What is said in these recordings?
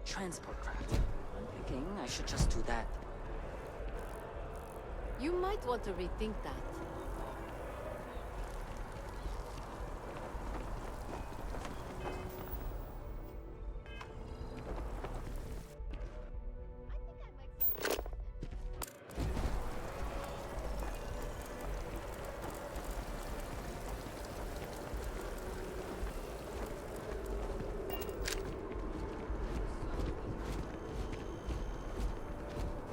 Transport craft. I'm thinking I should just do that. You might want to rethink that.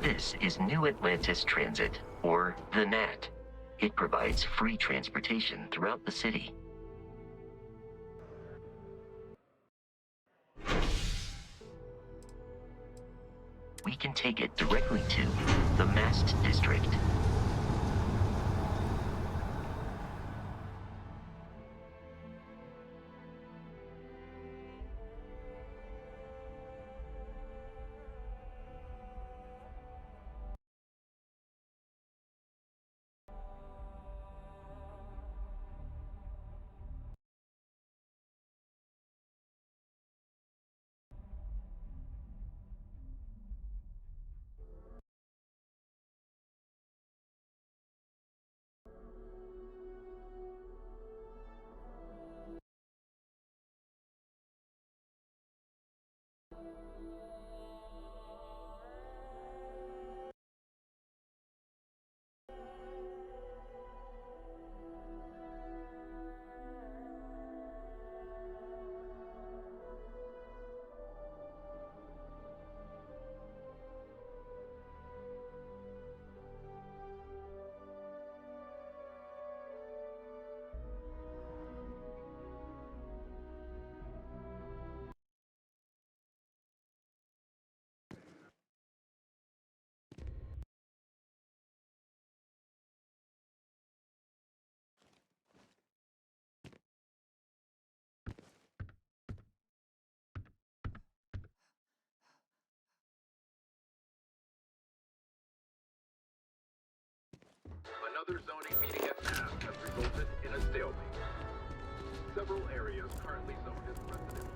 This is New Atlantis Transit, or the NAT. It provides free transportation throughout the city. We can take it directly to the Mast District. Another zoning meeting at Mast has resulted in a stalemate. Several areas currently zoned as residential.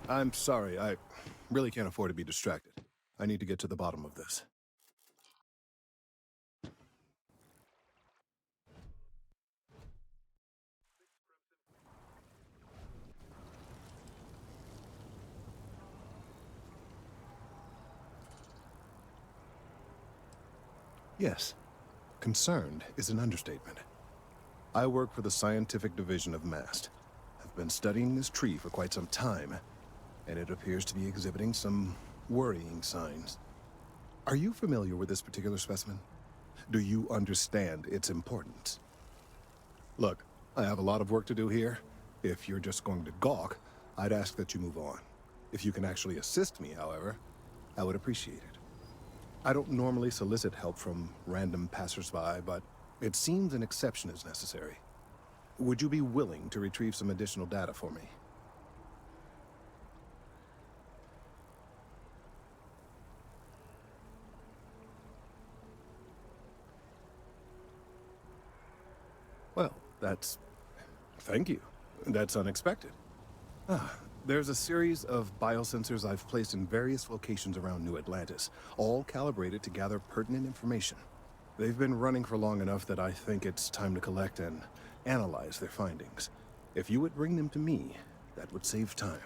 I'm sorry, I really can't afford to be distracted. I need to get to the bottom of this. Yes, concerned is an understatement. I work for the scientific division of MAST. I've been studying this tree for quite some time, and it appears to be exhibiting some worrying signs. Are you familiar with this particular specimen? Do you understand its importance? Look, I have a lot of work to do here. If you're just going to gawk, I'd ask that you move on. If you can actually assist me, however, I would appreciate it. I don't normally solicit help from random passersby, but it seems an exception is necessary. Would you be willing to retrieve some additional data for me? Well, thank you. That's unexpected. There's a series of biosensors I've placed in various locations around New Atlantis, all calibrated to gather pertinent information. They've been running for long enough that I think it's time to collect and analyze their findings. If you would bring them to me, that would save time.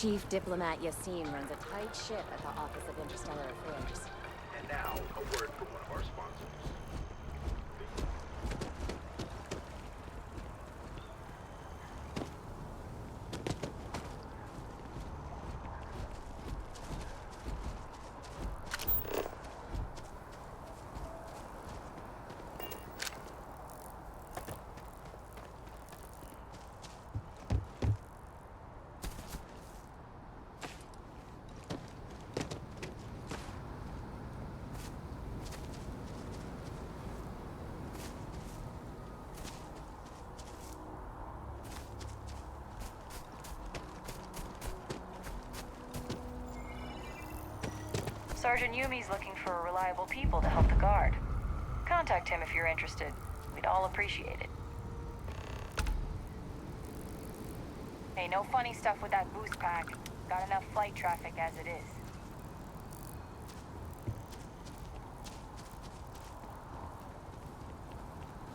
Chief Diplomat Yassine runs a tight ship at the Office of Interstellar Affairs. And now, a word from one of our sponsors. Sergeant Yumi's looking for reliable people to help the guard. Contact him if you're interested. We'd all appreciate it. Hey, no funny stuff with that boost pack. Got enough flight traffic as it is.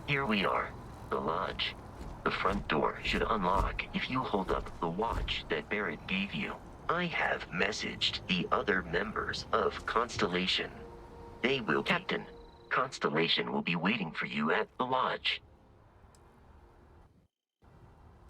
Here we are, the lodge. The front door should unlock if you hold up the watch that Barrett gave you. I have messaged the other members of Constellation. They will, Captain. Constellation will be waiting for you at the lodge.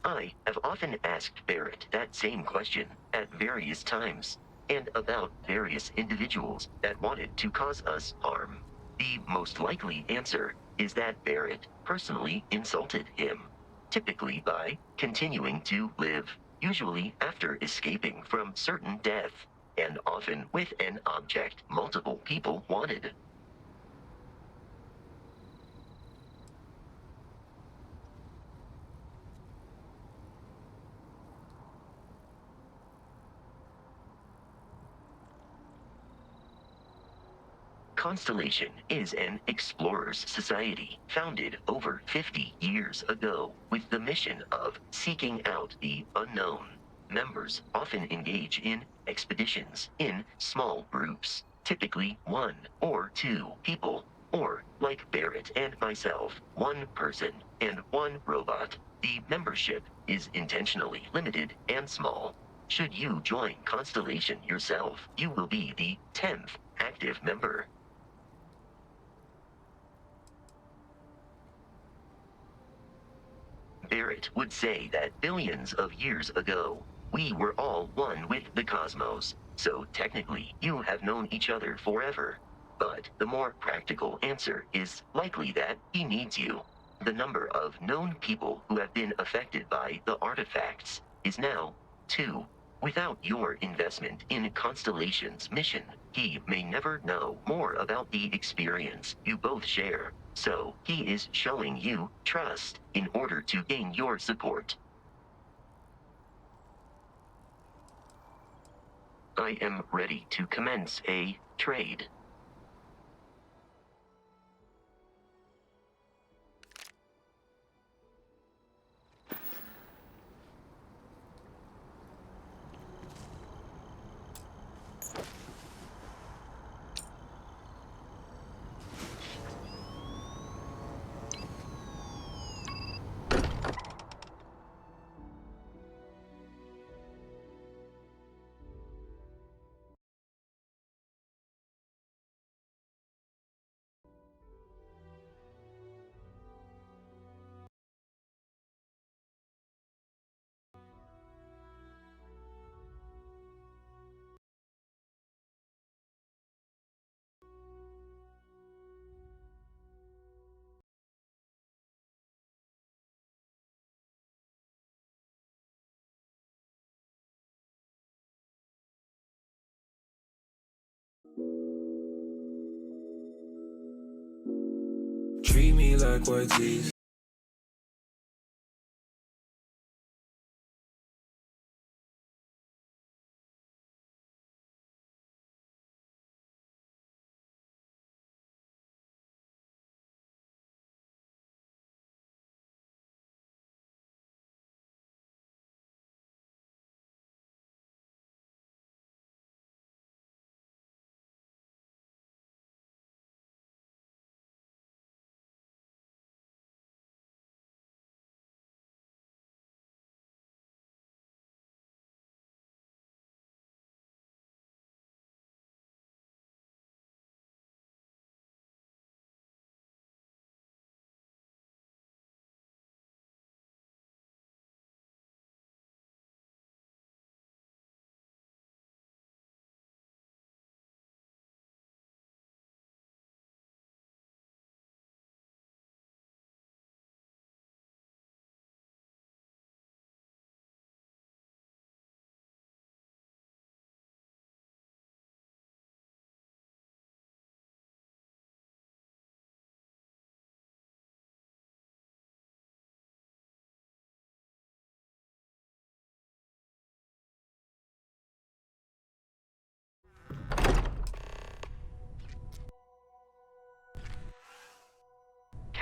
I have often asked Barrett that same question at various times, and about various individuals that wanted to cause us harm. The most likely answer is that Barrett personally insulted him, typically by continuing to live, usually after escaping from certain death, and often with an object multiple people wanted. Constellation is an explorers society founded over 50 years ago with the mission of seeking out the unknown. Members often engage in expeditions in small groups, typically 1 or 2 people, or like Barrett and myself, 1 person and 1 robot. The membership is intentionally limited and small. Should you join Constellation yourself, you will be the 10th active member. Barrett would say that billions of years ago, we were all one with the cosmos, so technically you have known each other forever. But the more practical answer is likely that he needs you. The number of known people who have been affected by the artifacts is now 2. Without your investment in Constellation's mission, he may never know more about the experience you both share. So, he is showing you trust in order to gain your support. I am ready to commence a trade. Treat me like white teeth.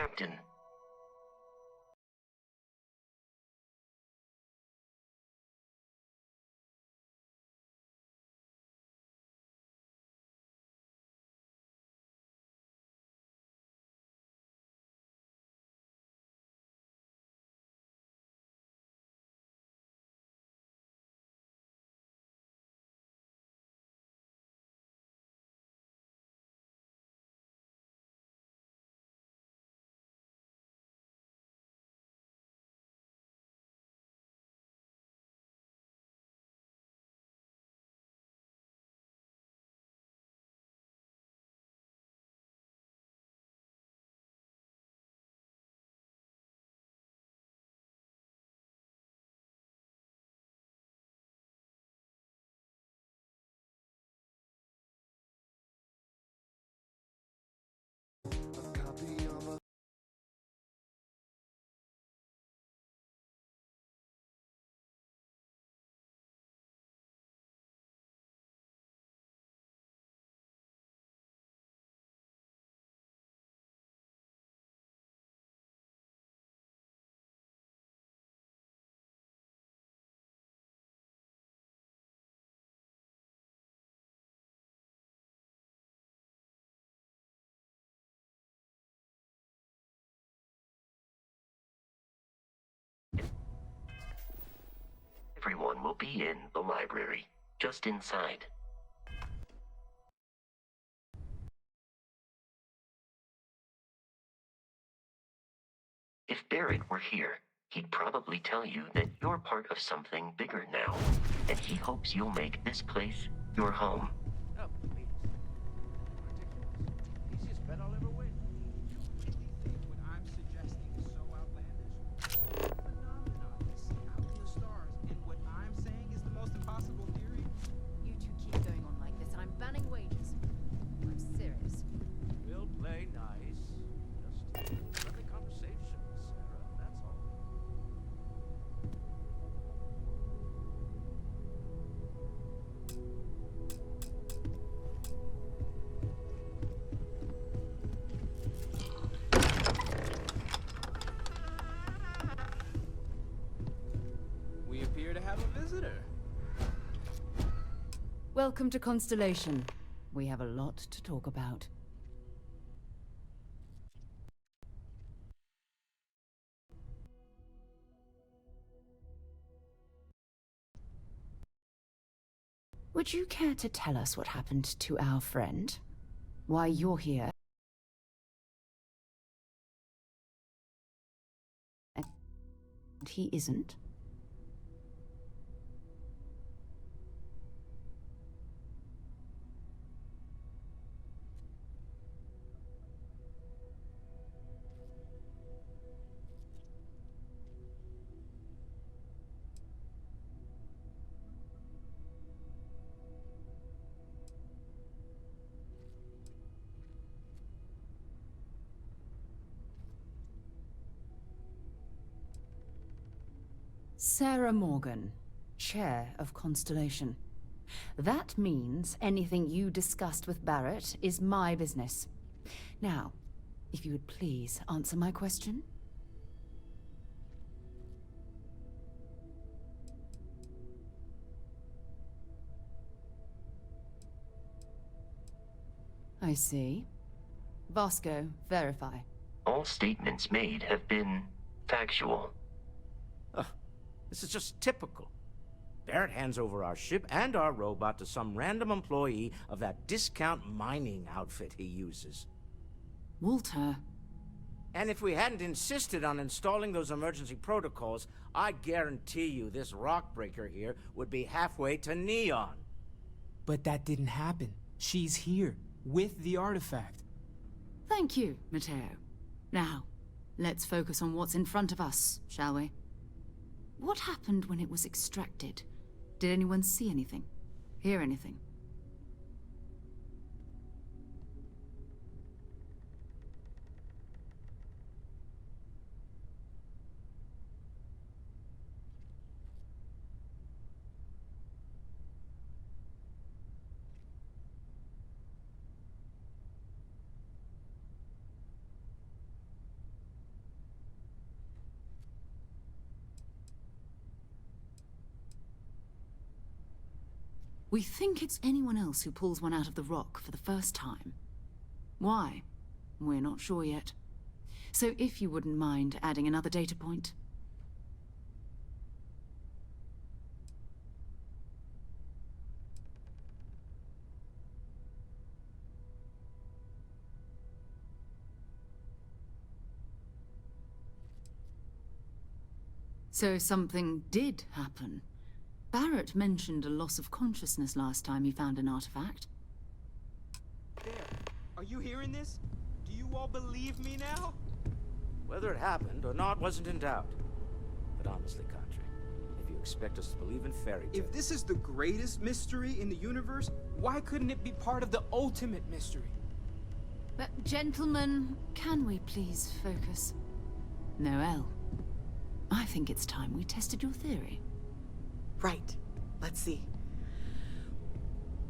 Captain. Everyone will be in the library, just inside. If Barrett were here, he'd probably tell you that you're part of something bigger now, and he hopes you'll make this place your home. Oh, please. Ridiculous. Easiest bet I'll ever win. You really think what I'm suggesting is so outlandish? Phenomenon we see out in the stars, and what I'm saying is the most impossible theory? You two keep going on like this, and I'm banning wages. I'm serious. We'll play nice. Just friendly conversation, Sarah. That's all. We appear to have a visitor. Welcome to Constellation. We have a lot to talk about. Would you care to tell us what happened to our friend? Why you're here? And he isn't? Sarah Morgan, Chair of Constellation. That means anything you discussed with Barrett is my business. Now, if you would please answer my question. I see. Vasco, verify. All statements made have been factual. This is just typical. Barrett hands over our ship and our robot to some random employee of that discount mining outfit he uses. Walter. And if we hadn't insisted on installing those emergency protocols, I guarantee you this rock breaker here would be halfway to Neon. But that didn't happen. She's here, with the artifact. Thank you, Matteo. Now, let's focus on what's in front of us, shall we? What happened when it was extracted? Did anyone see anything? Hear anything? We think it's anyone else who pulls one out of the rock for the first time. Why? We're not sure yet. So if you wouldn't mind adding another data point. So something did happen. Barrett mentioned a loss of consciousness last time he found an artifact. There. Are you hearing this? Do you all believe me now? Whether it happened or not wasn't in doubt. But honestly, Country, if you expect us to believe in fairy tales... If this is the greatest mystery in the universe, why couldn't it be part of the ultimate mystery? But gentlemen, can we please focus? Noel, I think it's time we tested your theory. Right. Let's see.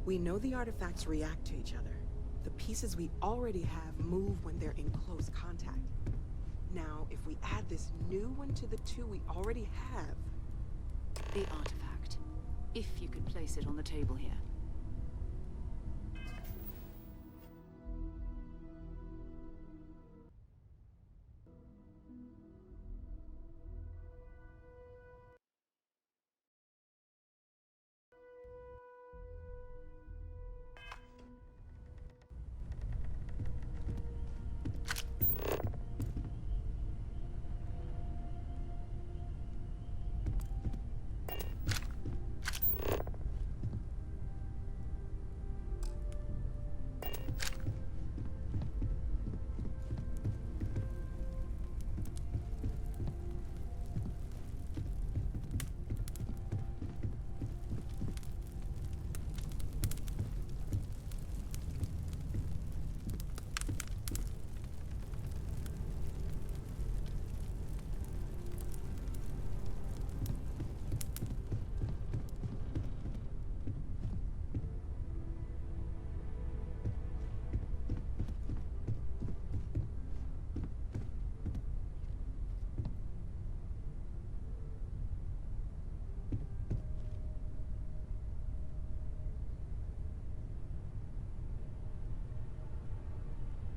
We know the artifacts react to each other. The pieces we already have move when they're in close contact. Now, if we add this new one to the two we already have... The artifact. If you could place it on the table here.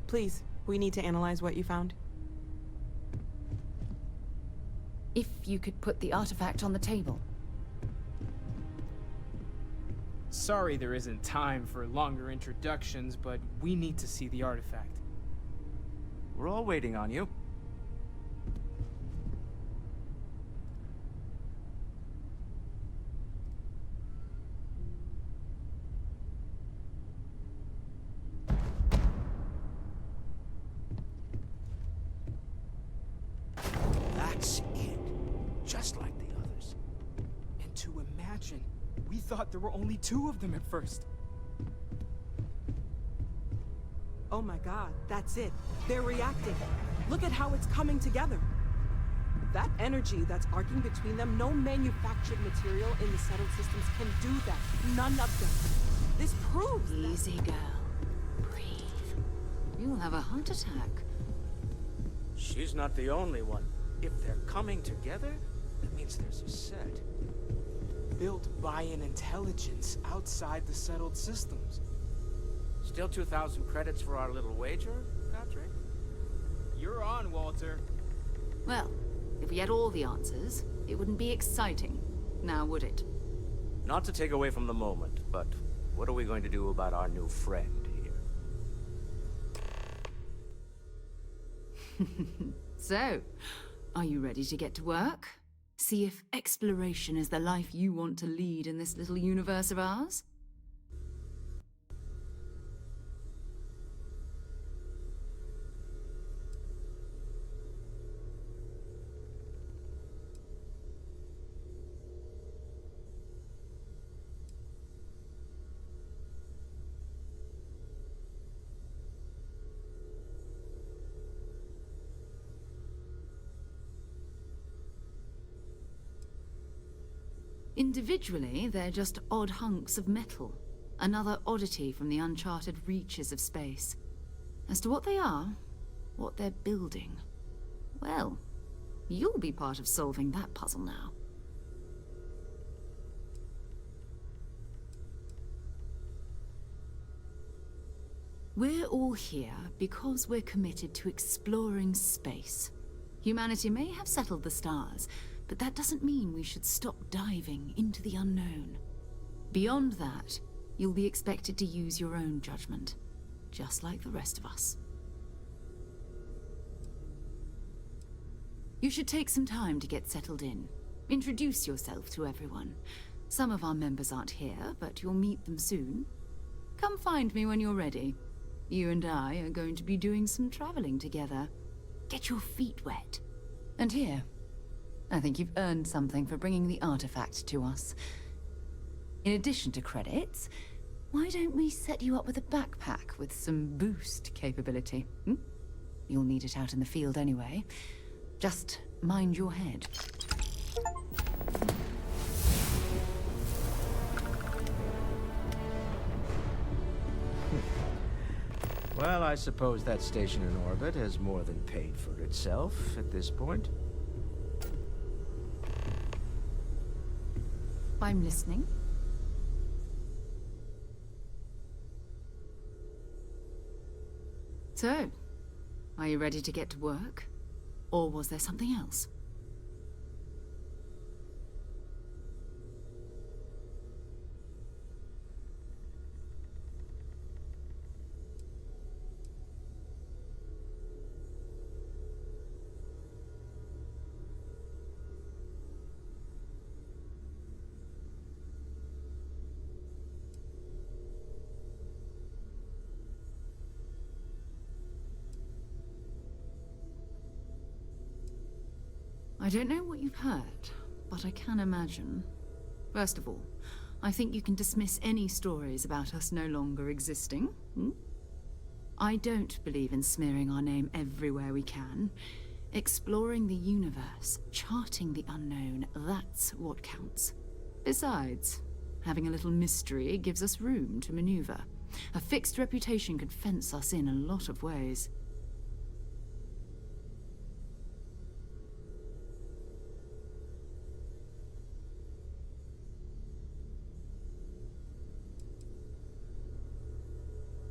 Please, we need to analyze what you found. If you could put the artifact on the table. Sorry there isn't time for longer introductions, but we need to see the artifact. We're all waiting on you. That's it. Just like the others. And to imagine, we thought there were only two of them at first. Oh my god, that's it. They're reacting. Look at how it's coming together. That energy that's arcing between them, no manufactured material in the settled systems can do that. None of them. This proves that... Easy, girl. Breathe. You'll have a heart attack. She's not the only one. If they're coming together, that means there's a set. Built by an intelligence outside the settled systems. Still 2,000 credits for our little wager, Patrick? You're on, Walter. Well, if we had all the answers, it wouldn't be exciting. Now, would it? Not to take away from the moment, but what are we going to do about our new friend here? So, are you ready to get to work? See if exploration is the life you want to lead in this little universe of ours? Individually, they're just odd hunks of metal. Another oddity from the uncharted reaches of space. As to what they are, what they're building, well, you'll be part of solving that puzzle now. We're all here because we're committed to exploring space. Humanity may have settled the stars, but that doesn't mean we should stop diving into the unknown. Beyond that, you'll be expected to use your own judgment, just like the rest of us. You should take some time to get settled in. Introduce yourself to everyone. Some of our members aren't here, but you'll meet them soon. Come find me when you're ready. You and I are going to be doing some traveling together. Get your feet wet. And here, I think you've earned something for bringing the artifact to us. In addition to credits, why don't we set you up with a backpack with some boost capability? You'll need it out in the field anyway. Just mind your head. Well, I suppose that station in orbit has more than paid for itself at this point. I'm listening. So, are you ready to get to work? Or was there something else? I don't know what you've heard, but I can imagine. First of all, I think you can dismiss any stories about us no longer existing. I don't believe in smearing our name everywhere we can. Exploring the universe, charting the unknown, that's what counts. Besides, having a little mystery gives us room to maneuver. A fixed reputation could fence us in a lot of ways.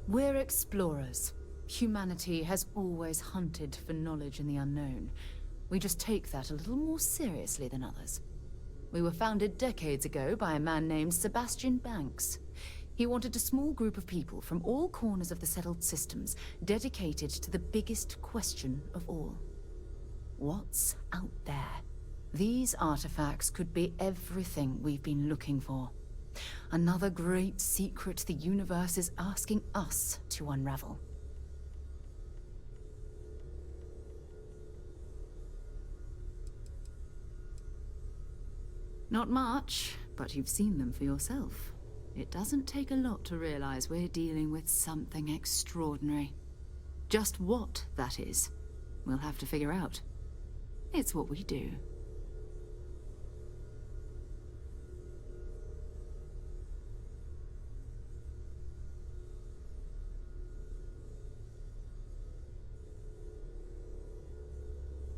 We're explorers. Humanity has always hunted for knowledge in the unknown. We just take that a little more seriously than others. We were founded decades ago by a man named Sebastian Banks. He wanted a small group of people from all corners of the settled systems dedicated to the biggest question of all. What's out there? These artifacts could be everything we've been looking for. Another great secret the universe is asking us to unravel. Not much, but you've seen them for yourself. It doesn't take a lot to realize we're dealing with something extraordinary. Just what that is, we'll have to figure out. It's what we do.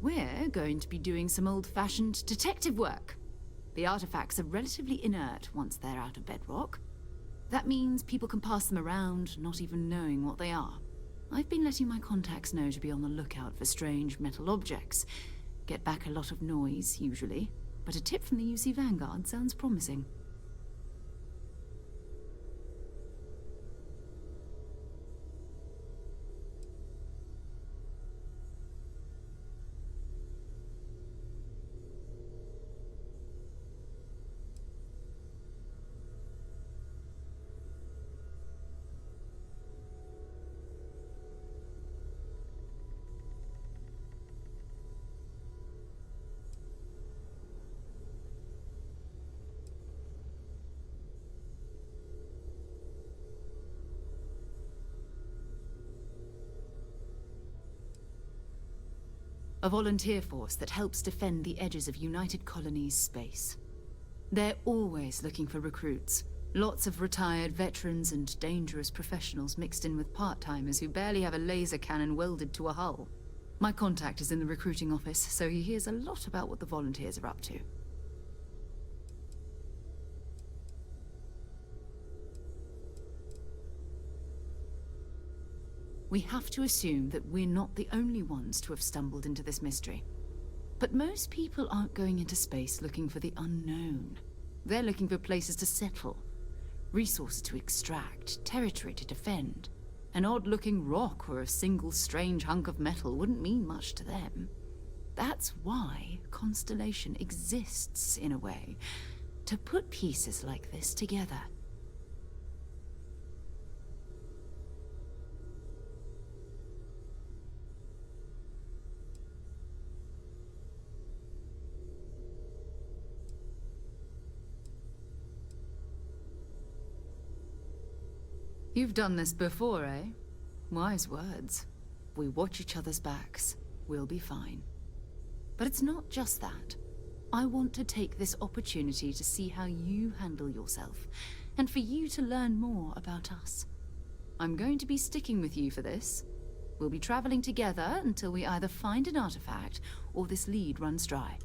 We're going to be doing some old-fashioned detective work. The artifacts are relatively inert once they're out of bedrock. That means people can pass them around, not even knowing what they are. I've been letting my contacts know to be on the lookout for strange metal objects. Get back a lot of noise, usually, but a tip from the UC Vanguard sounds promising. A volunteer force that helps defend the edges of United Colonies space. They're always looking for recruits. Lots of retired veterans and dangerous professionals mixed in with part-timers who barely have a laser cannon welded to a hull. My contact is in the recruiting office, so he hears a lot about what the volunteers are up to. We have to assume that we're not the only ones to have stumbled into this mystery. But most people aren't going into space looking for the unknown. They're looking for places to settle, resources to extract, territory to defend. An odd-looking rock or a single strange hunk of metal wouldn't mean much to them. That's why Constellation exists, in a way, to put pieces like this together. You've done this before, eh? Wise words. We watch each other's backs, we'll be fine. But it's not just that. I want to take this opportunity to see how you handle yourself, and for you to learn more about us. I'm going to be sticking with you for this. We'll be traveling together until we either find an artifact or this lead runs dry.